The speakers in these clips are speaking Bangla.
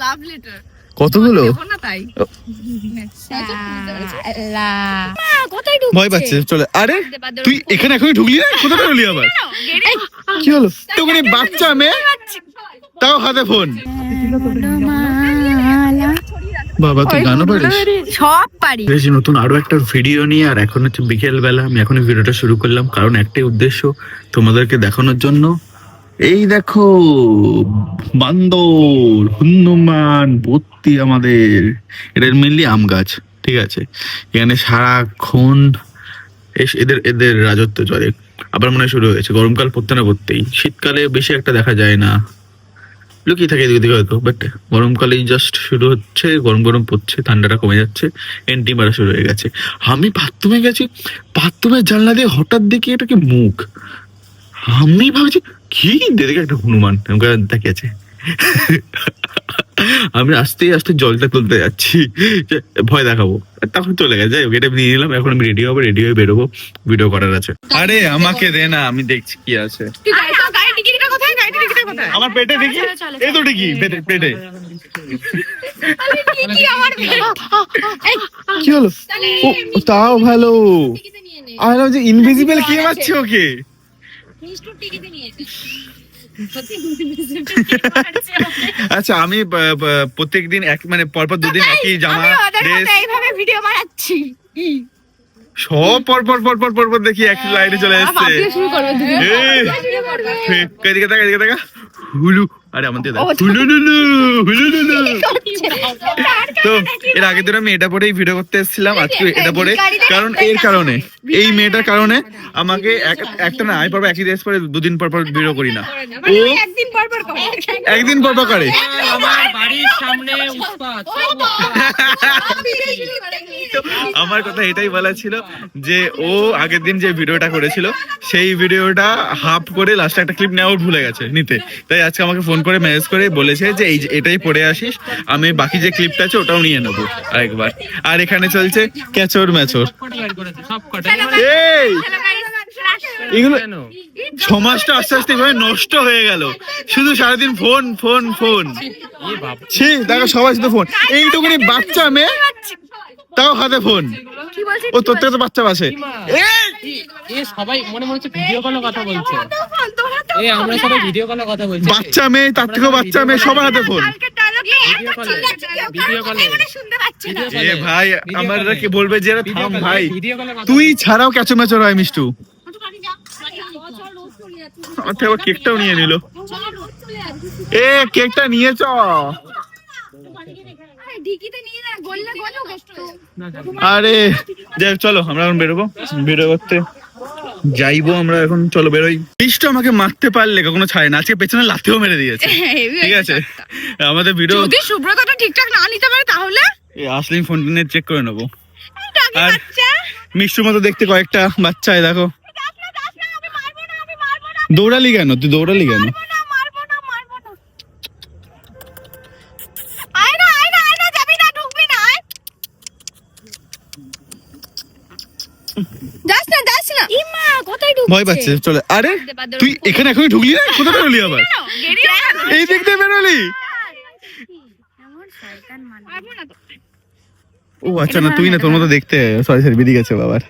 লাভ লেটার কতগুলো ভয় পাচ্ছে। চলে আরে তুই এখানে এখনই ঢুকলি না, কোথায় ঢুকলি আবার? কি হলো? তোকে বাচ্চা মেয়ে তাও হাতে ফোন। বাবা তুই গানও পারিস? সব পারি। নতুন আরো একটা ভিডিও নিয়ে, আর এখন হচ্ছে বিকেল বেলা। আমি এখন ভিডিওটা শুরু করলাম কারণ একটাই উদ্দেশ্য, তোমাদেরকে দেখানোর জন্য। এই দেখো বান্দর হনুমান ভর্তি আমাদের। এটা মেনলি আম গাছ, ঠিক আছে? এখানে সারাক্ষণ এদের এদের রাজত্ব চলে। আবার মনে হয় শুরু হয়েছে, গরমকাল পড়তে না পড়তেই। শীতকালে বেশি একটা দেখা যায় না, লুকিয়ে থাকে এদিকে হয়তো, বাট গরমকালেই জাস্ট শুরু হচ্ছে, গরম গরম পড়ছে, ঠান্ডাটা কমে যাচ্ছে, এন্টি মারা শুরু হয়ে গেছে। আমি বাথরুমে গেছি, বাথরুমের জানলা দিয়ে হঠাৎ দেখি এটাকে মুখ। আমি ভাবছি কি, দেখে একটা হনুমান দেখে আছে। আমি আস্তে আস্তে জলটা তুলতে যাচ্ছি, ভয় দেখাবো, তখন চলে গেছে। যাই হোক, এটা নিয়ে নিলাম। এখন আমি রেডি হবো, রেডি হয়ে বেরোবো, ভিডিও করার আছে। আরে আমাকে দে না, আমি দেখছি কি আছে। আমার পেটে দেখি, এই তো দেখি পেটে। কি হলো? তাও ভালো। আর যে ইনভিজিবল কে মারছে ওকে? আচ্ছা, আমি প্রত্যেকদিন এক মানে পরপর দুদিন একই জামা এইভাবে ভিডিও বানাচ্ছি, সব পরপর দেখি এক লাইনে চলে আসছে। এদিকে দেখা হুলু। আরে আমাদের তো এর আগের দিন আমি এটা পরেই ভিডিও করতে এসেছিলাম, আজকে এটা পরে। কারণ এর কারণে, এই মেয়েটার কারণে আমাকে একটা না, আমি একই ড্রেস পরে দুদিন পর ভিডিও করি না। ও একদিন পর করে। আমার কথা এটাই বলা ছিল যে ও আগের দিন যে ভিডিওটা করেছিল, সেই ভিডিওটা হাফ করে লাস্টে একটা ক্লিপ নেওয়া ভুলে গেছে নিতে। তাই আজকে আমাকে ফোন করে মেসেজ করে বলেছে যে এটাই পড়ে আসিস, আমি বাকি যে ক্লিপটা আছে ওটাও নিয়ে নেবো আরেকবার। আর এখানে চলছে ক্যাচর ম্যাচর। এই এগুলো সমাজটা আস্তে আস্তে এভাবে নষ্ট হয়ে গেল, শুধু সারাদিন ফোন ফোন ফোন। দেখো সবাই শুধু ফোন। এইটুকুনি বাচ্চা মেয়ে তাও হাতে ফোন। ও তোর থেকে তো বাচ্চা বাসে। সবাই মনে হচ্ছে ভিডিও কলে কথা বলছে। আমরা সবাই ভিডিও কলে কথা বলছি। বাচ্চা মেয়ে, তার থেকেও বাচ্চা মেয়ে, সবার হাতে ফোন। এ ভাই আমারা কি বলবে যে থাম ভাই, তুই ছাড়াও ক্যাচো ম্যাচর হয় মিষ্টু। আমার থেকে আবার কেকটাও নিয়ে নিল। কেকটা নিয়ে চ। আরে যাই, চলো আমরা এখন বেরোবো, বেরো করতে যাইবো আমরা এখন। চলো বেরোই। মিষ্টু আমাকে মারতে পারলে কখনো ছাড়ে না, আজকে পেছনে লাথিও মেরে দিয়েছে। ঠিক আছে, আমাদের ভিডিও যদি সুব্রতটা ঠিকঠাক না নিতে পারে তাহলে আসলে ফোন নিয়ে চেক করে নেবো। আর মিষ্টুর মতো দেখতে কয়েকটা বাচ্চা, দেখো। দৌড়ালি কেন? তুই দৌড়ালি কেন? ভয় পাচ্ছে। চলে আরে তুই এখানে এখনই ঢুকলি না, কোথায় ঢুকলি আবার? এই দিক দিয়ে বেরোলি? ও আচ্ছা, না তুই না, তোর মতো দেখতে। সরি বেরিয়ে গেছে বাবার।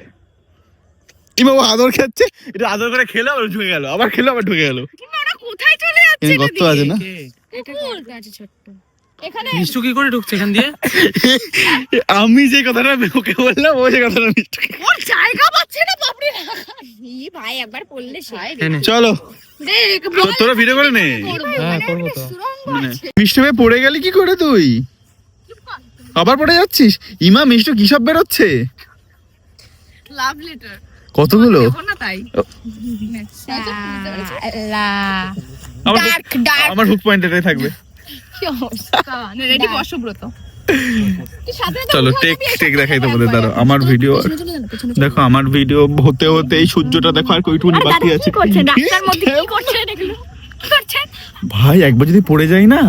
ও আদর খাচ্ছে, এটা আদর করে খেলো আবার ঢুকে গেল, আবার খেলো আবার ঢুকে গেল। কোথায় চলে যাচ্ছে? গর্ত আছে না? মিষ্টু কি করে ঢুকছে এখান দিয়ে? আমি যে কথাটা ওকে বললাম, ও যে কথাটা মিষ্টু ওর জায়গা পাচ্ছে না বাপরে। ই ভাই একবার পড়লে সাই। চলো তোরা ভিডিও করে নে। হ্যাঁ করব তো। মিষ্টু ভাই পড়ে গেলি কি করে তুই? আবার পড়ে যাচ্ছিস? ইমা মিষ্টু কি সব বেরোচ্ছে? লাভ লেটার কতগুলো? আমার হুক পয়েন্ট এটাই থাকবে। চলো টেক দেখাই তোমাদের। দাঁড়াও, আমার ভিডিও দেখো, আমার ভিডিও হতে হতে এই সূর্যটা দেখো আর কইটুকুনি বাকি আছে। ভাই একবার যদি পড়ে যাই না,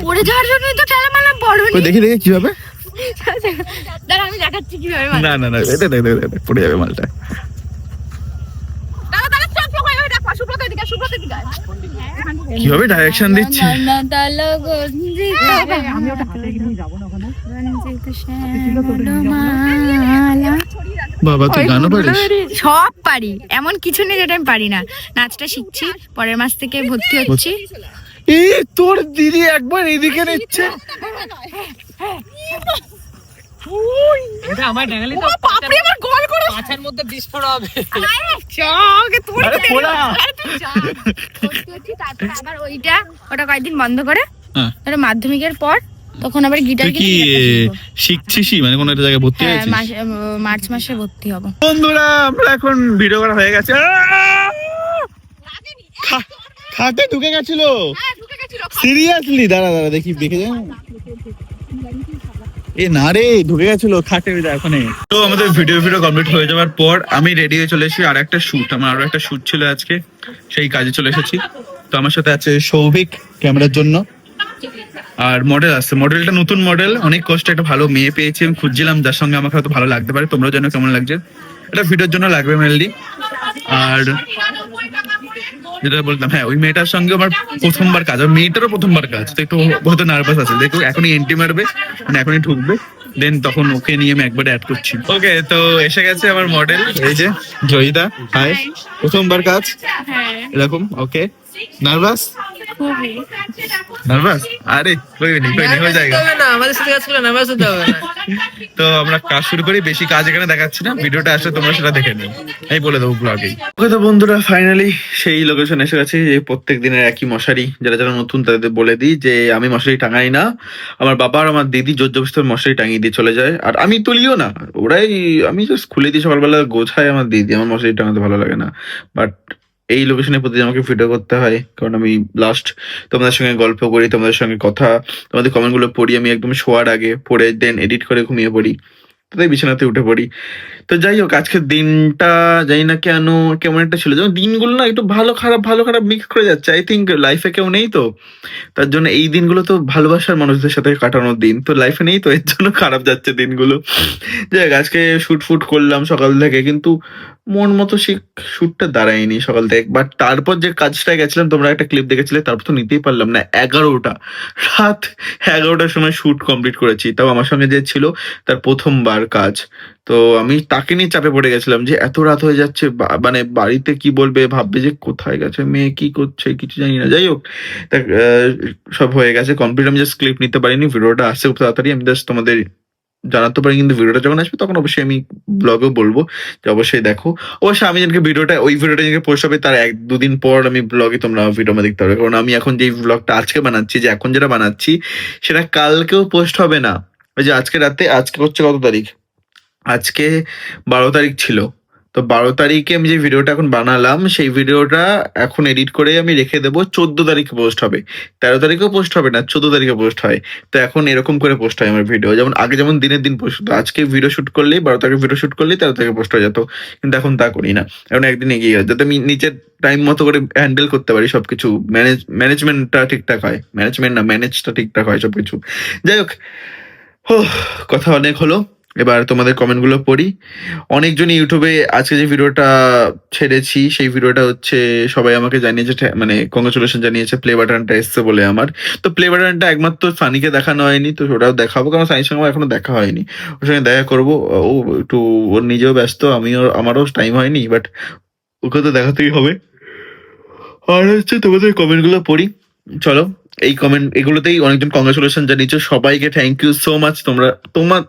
পড়ে যাওয়ার জন্যই তো ঠেলামালা বড়। দেখি কিভাবে। দাঁড়া আমি দেখাচ্ছি কিভাবে। না এটা পড়ে যাবে মালটা। দাঁড়া চল, সুব্রত এদিকে, সুব্রত এদিকে। কিভাবে ডাইরেকশন দিচ্ছে বাবা, তুই গানও পারিস? সব পারি, এমন কিছু নেই যেটা আমি পারি না। নাচটা শিখছি, পরের মাস থেকে ভর্তি হচ্ছি। এই তোর দিদি একবার এদিকে নিচ্ছে। এটা আমার ডাঙালি তো বাপরে, আমার গোল করে পাছার মধ্যে বিস্ফোরণ হবে। আরে পোড়া। তারপর আবার ওটা কয়েকদিন বন্ধ করে হ্যাঁ। তারপর মাধ্যমিকের পর তখন আবার গিটার তুই কি শিখছিস মানে কোন একটা জায়গায় ভর্তি হয়েছিস? মার্চ মাসে ভর্তি হব। বন্ধুরা আমরা এখন ভিডিও করা হয়ে গেছে। খাতে ঢুকে গেছিল সিরিয়াসলি? দাঁড়া দেখি, দেখে যা। এ না রে, ঢুকে গেছিল খাটে এখন। তো আমাদের ভিডিও কমপ্লিট হয়ে যাওয়ার পর আমি রেডি হয়ে চলে এসেছি আর একটা শুট, আমার আরো একটা শুট ছিল আজকে, সেই কাজে চলে এসেছি। তো আমার সাথে আছে সৌভিক ক্যামেরার জন্য, আর মডেল আছে, মডেলটা নতুন মডেল, অনেক কষ্টে একটা ভালো মেয়ে পেয়েছি। আমি খুঁজছিলাম যার সঙ্গে আমাকে হয়তো ভালো লাগতে পারে। তোমরা যেন কেমন লাগছে, এটা ভিডিওর জন্য লাগবে মেনলি। আর যেটা বলতাম, হ্যাঁ ওই মেয়েটার সঙ্গে আমার প্রথমবার কাজ, আর মেয়েটারও প্রথমবার কাজ, তো একটু হয়তো নার্ভাস আছে। দেখো এখনই এন্ট্রি মারবে, মানে এখনই ঢুকবে, দেন তখন ওকে নিয়ে আমি একবারে অ্যাড করছি। ওকে, তো এসে গেছে আমার মডেল, এই যে জয়িতা। হাই, প্রথমবার কাজ এরকম। ওকে, নার্ভাস? নার্ভাস? আরে কই নেই হয়ে যায়গা। আমাদের সাথে কাজ করলে নার্ভাস হতে হবে না। তো আমরা কাজ শুরু করি, বেশি কাজ এখানে দেখাচ্ছি না, ভিডিওটা আসলে তোমরা সেটা দেখে নিও, এই বলে দেবো ব্লগেই। ওকে, তো বন্ধুরা ফাইনালি সেই লোকেশন এসে গেছে। এই প্রত্যেক দিনের একই মশারি, যারা যারা নতুন তাদের বলে দিই যে আমি মশারি টাঙাই না। আমার বাবা আর আমার দিদি জোর জবরদস্তি মশারি টাঙিয়ে দিয়ে চলে যায়, আর আমি তুলিও না, ওরাই, আমি জাস্ট খুলে দিই সকালবেলা, গোছায় আমার দিদি। আমার মশারি টাঙাতে ভালো লাগে না, বাট এই লোকেশনে প্রতিদিন আমাকে ভিডিও করতে হয়, কারণ আমি লাস্ট তোমাদের সঙ্গে গল্প করি, তোমাদের সঙ্গে কথা, তোমাদের কমেন্ট গুলো পড়ি আমি একদম শোয়ার আগে, পড়ে দেন এডিট করে ঘুমিয়ে পড়ি, তাই বিছানাতে উঠে পড়ি। তো যাই হোক, আজকের দিনটা জানি না কেন কেমন একটা ছিল, যেমন দিনগুলো না একটু ভালো খারাপ মিক্স করে যাচ্ছে। আই থিঙ্ক লাইফে কেউ নেই তো, তার জন্য এই দিনগুলো তো ভালোবাসার মানুষদের সাথে কাটানোর দিন, তো লাইফে নেই তো, এর জন্য খারাপ যাচ্ছে দিনগুলো। যাই হোক, আজকে শুট করলাম সকাল থেকে, কিন্তু মন মতো সেই শুটটা দাঁড়ায়নি সকাল থেকে। বাট তারপর যে কাজটা গেছিলাম, তোমরা একটা ক্লিপ দেখেছিলে, তারপর তো নিতেই পারলাম না। রাত 11টার সময় শুট কমপ্লিট করেছি, তাও আমার সঙ্গে যে ছিল তার প্রথমবার কাজ। তো আমি তাকে নিয়ে চাপে পড়ে গেছিলাম যে এত রাত হয়ে যাচ্ছে, মানে বাড়িতে কি বলবে, ভাববে যে কোথায় গেছে মেয়ে, কি করছে কিছু জানি না। যাই হোক, সব হয়ে গেছে কমপ্লিট। আমি জাস্ট ক্লিপ নিতে পারিনি, ভিডিওটা আসছে খুব তাড়াতাড়ি, আমি জাস্ট তোমাদের জানাতে পারি। কিন্তু ভিডিওটা যখন আসবে তখন অবশ্যই আমি ব্লগেও বলবো যে অবশ্যই দেখো। অবশ্যই আমি যেদিনকে ওই ভিডিওটা যেদিনকে পোস্ট হবে তার 1-2 দিন পর আমি ব্লগে তোমরা ভিডিও দেখতে পারবে, কারণ আমি এখন যে ব্লগটা আজকে বানাচ্ছি, যে এখন যেটা বানাচ্ছি সেটা কালকেও পোস্ট হবে না। ওই যে আজকে রাতে, আজকে হচ্ছে কত তারিখ, আজকে 12 তারিখ ছিল, তো 12 তারিখে আমি যে ভিডিওটা এখন বানালাম সেই ভিডিওটা এখন এডিট করে আমি রেখে দেবো, 14 তারিখে পোস্ট হবে। 13 তারিখেও পোস্ট হবে না, 14 তারিখে পোস্ট হয়। তো এখন এরকম করে পোস্ট হয় আমার ভিডিও, যেমন আগে যেমন দিনের দিন পোস্ট হতো, আজকে ভিডিও শুট করলেই 12 তারিখে ভিডিও শুট করলেই 13 তারিখে পোস্ট হয়ে যেত, কিন্তু এখন তা করি না। এখন একদিন এগিয়ে যায়, যাতে আমি নিচের টাইম মতো করে হ্যান্ডেল করতে পারি সবকিছু, ম্যানেজমেন্টটা ঠিকঠাক হয়, ম্যানেজটা ঠিকঠাক হয় সবকিছু। যাই হোক, কথা অনেক হলো, এবার তোমাদের কমেন্ট গুলো পড়ি। অনেকজন ইউটিউবে আজকে যে ভিডিওটা ছেড়েছি সেই ভিডিওটা হচ্ছে সবাই আমাকে জানিয়েছে, মানে কংগ্রেচুলেশন জানিয়েছে, প্লে বাটনটা এসছে বলে আমার। তো প্লে বাটনটা একমাত্র সানিকে দেখানো হয়নি, তো ওটাও দেখাবো, কারণ সানির সঙ্গে আমার এখনো দেখা হয়নি, ওর সঙ্গে দেখা করবো। ও একটু ওর নিজেও ব্যস্ত, আমারও টাইম হয়নি, বাট ওকে তো দেখাতেই হবে। আর হচ্ছে তোমাদের কমেন্ট গুলো পড়ি, চলো। এই কমেন্ট এগুলোতেই অনেকজন কংগ্রেচুলেশন জানিয়েছো, সবাইকে থ্যাংক ইউ সো মাচ।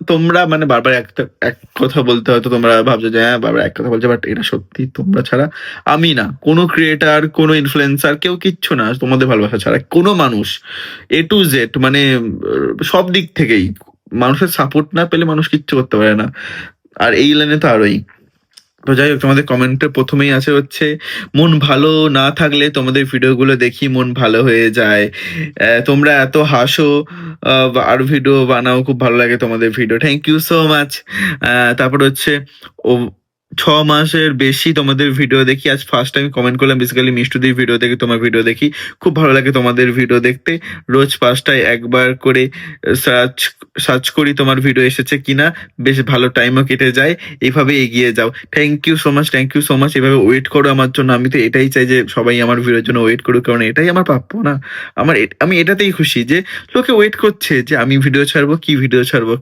তোমরা মানে বারবার এক কথা বলতে, হয়তো তোমরা ভাবছো যে হ্যাঁ বারবার এক কথা বলছে, বাট এটা সত্যি, তোমরা ছাড়া আমি না, কোনো ক্রিয়েটার, কোনো ইনফ্লুয়েন্সার, কেউ কিচ্ছু না, তোমাদের ভালোবাসা ছাড়া কোনো মানুষ, A to Z, মানে সব দিক থেকেই মানুষের সাপোর্ট না পেলে মানুষ কিচ্ছু করতে পারে না, আর এই লাইনে তো আরোই। তো যাই হোক, তোমাদের কমেন্টে প্রথমেই আছে হচ্ছে, মন ভালো না থাকলে তোমাদের ভিডিওগুলো দেখি মন ভালো হয়ে যায়, তোমরা এত হাসো, আর ভিডিও বানাও, খুব ভালো লাগে তোমাদের video, thank you so much. তারপর হচ্ছে 6 মাসের বেশি তোমাদের ভিডিও দেখি, আজ ফার্স্ট টাইম কমেন্ট করলাম। বেসিক্যালি মিষ্টুদির ভিডিও দেখি, তোমার ভিডিও দেখি, খুব ভালো লাগে তোমাদের ভিডিও দেখতে। রোজ 5টায় একবার করে সার্চ সার্চ করি তোমার ভিডিও এসেছে কিনা, বেশ ভালো টাইমও কেটে যায়। এইভাবে এগিয়ে যাও। Thank you so much, thank you so much. এভাবে ওয়েট করো আমার জন্য। আমি তো এটাই চাই যে সবাই আমার ভিডিওর জন্য ওয়েট করুক, কারণ এটাই আমার প্রাপ্য না। আমি এটাতেই খুশি যে লোকে ওয়েট করছে যে আমি ভিডিও ছাড়বো,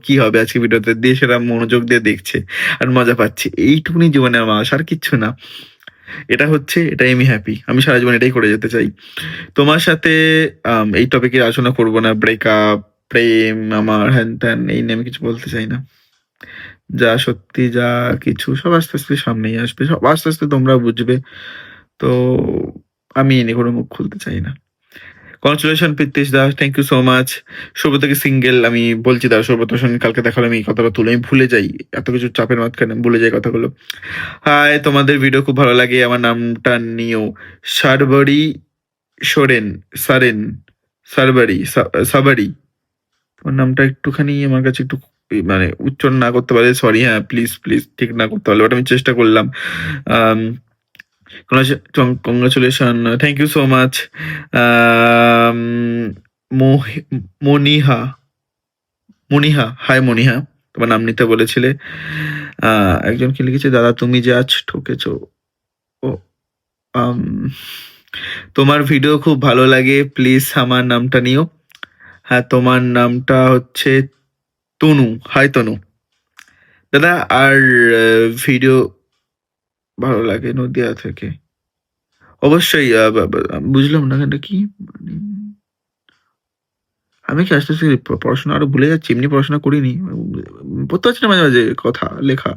কি হবে আজকে ভিডিওতে, দিয়ে সেটা মনোযোগ দিয়ে দেখছে আর মজা পাচ্ছি। এইটুকুনি জীবনে আমার আশা, আর কিচ্ছু না। এটা হচ্ছে, এটাই আমি হ্যাপি। আমি সারা জীবন এটাই করে যেতে চাই। তোমার সাথে এই টপিকে আলোচনা করব না। ব্রেকআপ, প্রেম, আমার হ্যান ত্যান, এই নিয়ে আমি কিছু বলতে চাই না। যা সত্যি, যা কিছু সব আস্তে আস্তে সামনেই আসবে, সব আস্তে আস্তে তোমরা বুঝবে। তো আমি এ নিয়ে কোনো মুখ খুলতে চাই না। Consolation Pritish Das, thank you so much. সৌব্রতকে সিঙ্গেল আমি বলছি, দাও সৌব্রতর সঙ্গে কালকে দেখালে আমি এই কথাটা তুলে, আমি ভুলে যাই এত কিছু চাপের মাঝখানে, ভুলে যাই কথাগুলো। হাই, তোমাদের ভিডিও খুব ভালো লাগে। আমার নামটা নিও সারবারি সোরেন, সারেন, সারবারি, সাবারি। তোমার নামটা একটুখানি আমার কাছে একটু মানে উচ্চারণ না করতে পারলে সরি। হ্যাঁ, প্লিজ প্লিজ ঠিক না করতে পারলে, বাট আমি চেষ্টা করলাম। Congratulation, thank you so much. Maniha, Maniha, hi Maniha, তোমার নাম নিতে বলেছিলে। একজন কি লিখেছে, দাদা তুমি যে আজ ঠকেছো। ও, আম, তোমার ভিডিও খুব ভালো লাগে, প্লিজ আমার নামটা নিও। হ্যাঁ, তোমার নামটা হচ্ছে তনু। হাই তনু দাদা। আর ভিডিও ভালো লাগে নদিয়া থেকে, অবশ্যই। বুঝলাম না এটা কি মানে, আমি কি আস্তে আস্তে পড়াশোনা আরো ভুলে যাচ্ছি? এমনি পড়াশোনা করিনি, পড়তে পারছি না মাঝে মাঝে কথা লেখা।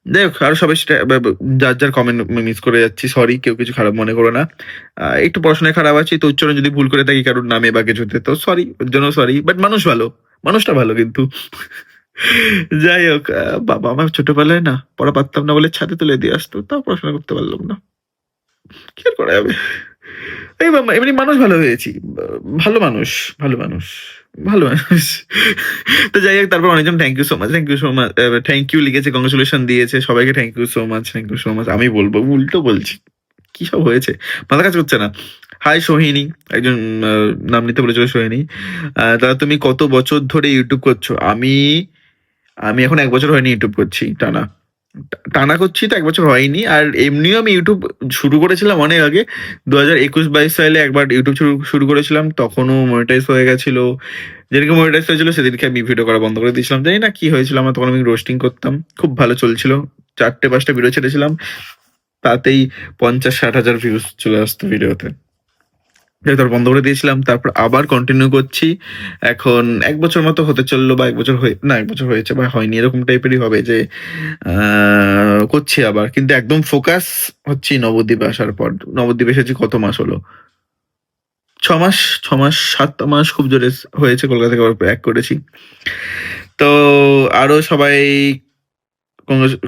যাই হোক, আরো সবাই সেটা যার যার কমেন্ট মিস করে যাচ্ছি, সরি, কেউ কিছু খারাপ মনে করো না। একটু পড়াশোনায় খারাপ আছি তো, উচ্চারণ যদি ভুল করে থাকি কারোর নামে বা কিছুতে, তো সরি, ওর জন্য সরি। বাট মানুষ ভালো, মানুষটা ভালো কিন্তু। যাই হোক, বাবা আমার ছোটবেলায় না পড়া পারতাম না বলে ছাদে তুলে দিয়ে আসতো, তাও পড়াশোনা করতে পারলাম না। কি আর করা যাবে। এই বাবা, এমনি মানুষ ভালো হয়েছি, ভালো মানুষ, ভালো মানুষ, ভালো মানুষ। তো যাই হোক, তারপর অনেকজন thank you so much, thank you so much, thank you লিখেছে, কংগ্রেচুলেশন দিয়েছে সবাইকে, thank you so much, thank you so much. আমি বলবো উল্টো বলছি, কি সব হয়েছে, মাথা কাজ করছে না। হাই সোহিনী, একজন নাম নিতে বলেছিল সোহিনী। দাদা তুমি কত বছর ধরে ইউটিউব করছো? আমি আমি এখন 1 বছর হয়নি ইউটিউব করছি টানা। টানা করছি তো 1 বছর হয়নি। আর এমনিও আমি ইউটিউব শুরু করেছিলাম অনেক আগে, 2021-22 সালে একবার ইউটিউব শুরু করেছিলাম, তখনও মনিটাইজ হয়ে গেছিল। যেদিনকে মনিটাইজ হয়েছিল সেদিনকে আমি ভিডিও করা বন্ধ করে দিয়েছিলাম, জানি না কি হয়েছিল আমার, তখন আমি রোস্টিং করতাম, খুব ভালো চলছিল, 4-5টা ভিডিও ছেড়েছিলাম, তাতেই 50-60 হাজার ভিউজ চলে আসতো ভিডিওতে। তারপর বন্ধ করে দিয়েছিলাম, তারপর আবার কন্টিনিউ করছি। এখন 1 বছর মতো হতে চললো, বা 1 বছর না 1 বছর হয়েছে বা হয়নি, এরকম টাইপেরই হবে যে করছি আবার, কিন্তু একদম ফোকাস হচ্ছি নবদ্বীপে আসার পর। নবদ্বীপে এসেছি কত মাস হলো, 6 মাস, 6 মাস 7 মাস খুব জোরে হয়েছে। কলকাতা থেকে আবার ব্যাক করেছি। তো আরো সবাই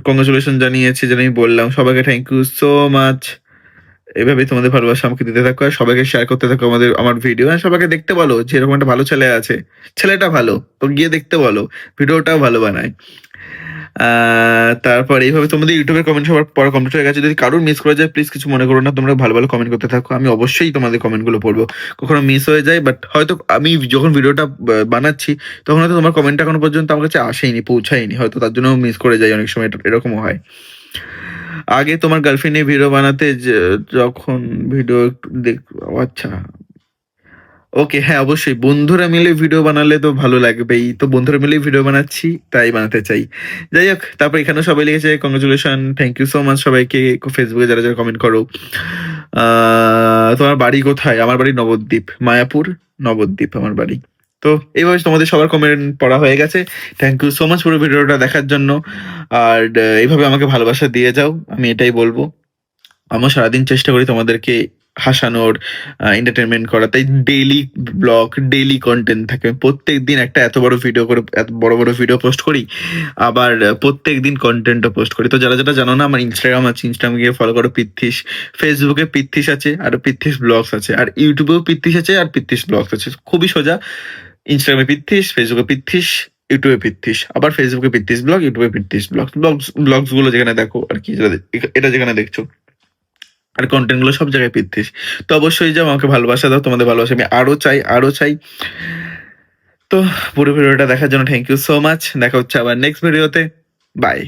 কংগ্রেচুলেশন জানিয়েছে, যেন আমি বললাম, সবাইকে থ্যাংক ইউ সো মাচ। এভাবে তোমাদের ভালোবাসা আমাকে দিতে থাকো, আর সবাইকে শেয়ার করতে থাকো আমার ভিডিও, আর সবাইকে দেখতে বলো যে এরকম একটা ভালো ছেলে আছে, ছেলেটা ভালো, তো গিয়ে দেখতে বলো, ভিডিওটাও ভালো বানায়। তারপর এইভাবে তোমাদের ইউটিউবের কমেন্ট সবার পড়া কমপ্লিট হয়ে গেছে। যদি কারোর মিস করে যায় প্লিজ কিছু মনে করো না, তোমরা ভালো ভালো কমেন্ট করতে থাকো, আমি অবশ্যই তোমাদের কমেন্টগুলো পড়বো। কখনো মিস হয়ে যায়, বাট হয়তো আমি যখন ভিডিওটা বানাচ্ছি তখন হয়তো তোমার কমেন্টটা এখনো পর্যন্ত আমার কাছে আসেনি, পৌঁছায়নি, হয়তো তার জন্য মিস করে যাই অনেক সময়, এরকমও হয়। আগে তোমার গার্লফ্রেন্ড নিয়ে ভিডিও বানাতে যখন ভিডিও একটু দেখ, আচ্ছা ওকে, হ্যাঁ অবশ্যই, বন্ধুরা মিলে ভিডিও বানালে তো ভালো লাগবেই, তো বন্ধুরা মিলে ভিডিও বানাচ্ছি, তাই বানাতে চাই। যাই হোক, তারপর এখানে সবাই লিখেছে congratulation, thank you so much সবাইকে, ফেসবুকে যারা যারা কমেন্ট করো। তোমার বাড়ি কোথায়? আমার বাড়ি নবদ্বীপ, মায়াপুর, নবদ্বীপ আমার বাড়ি। তো এইভাবে তোমাদের সবার কমেন্ট পড়া হয়ে গেছে। থ্যাংক ইউ সো মাচ পুরো ভিডিওটা দেখার জন্য। আর এইভাবে আমাকে ভালোবাসা দিয়ে যাও, আমি এটাই বলবো। আমরা সারাদিন চেষ্টা করি তোমাদেরকে হাসানোর, এন্টারটেনমেন্ট করা, তাই ডেইলি ব্লগ, ডেইলি কন্টেন্ট থাকে। প্রত্যেক দিন একটা এত বড় ভিডিও করে, এত বড় বড় ভিডিও পোস্ট করি, আবার প্রত্যেক দিন কন্টেন্টও পোস্ট করি। তো যারা যারা জানো না, আমার ইনস্টাগ্রাম আছে, ইনস্টাগ্রাম গিয়ে ফলো করো পৃথ্বীশ, ফেসবুকে পৃথ্বীশ আছে, আর পৃথ্বীশ ব্লগস আছে, আর ইউটিউবেও পৃথ্বীশ আছে আর পৃথ্বীশ ব্লগস আছে। খুবই সোজা, ইনস্টাগ্রামে পৃথ্বীশ, ফেসবুকে পৃথ্বীশ, ইউটিউবে পিত্তিস, আবার ফেসবুকে পিত্তিস ব্লগ, ইউটিউবে পিত্তিস ব্লগ, ব্লগস গুলো যেখানে দেখো আর কি, এটা যেখানে দেখছো আর কন্টেন্ট গুলো সব জায়গায় পিত্তিস। তো অবশ্যই যাও, আমাকে ভালোবাসা দাও, তোমাদের ভালোবাসা আমি আরো চাই। তো পুরো ভিডিওটা দেখার জন্য থ্যাংক ইউ সো মাচ। দেখা হচ্ছে আবার নেক্সট ভিডিওতে। বাই।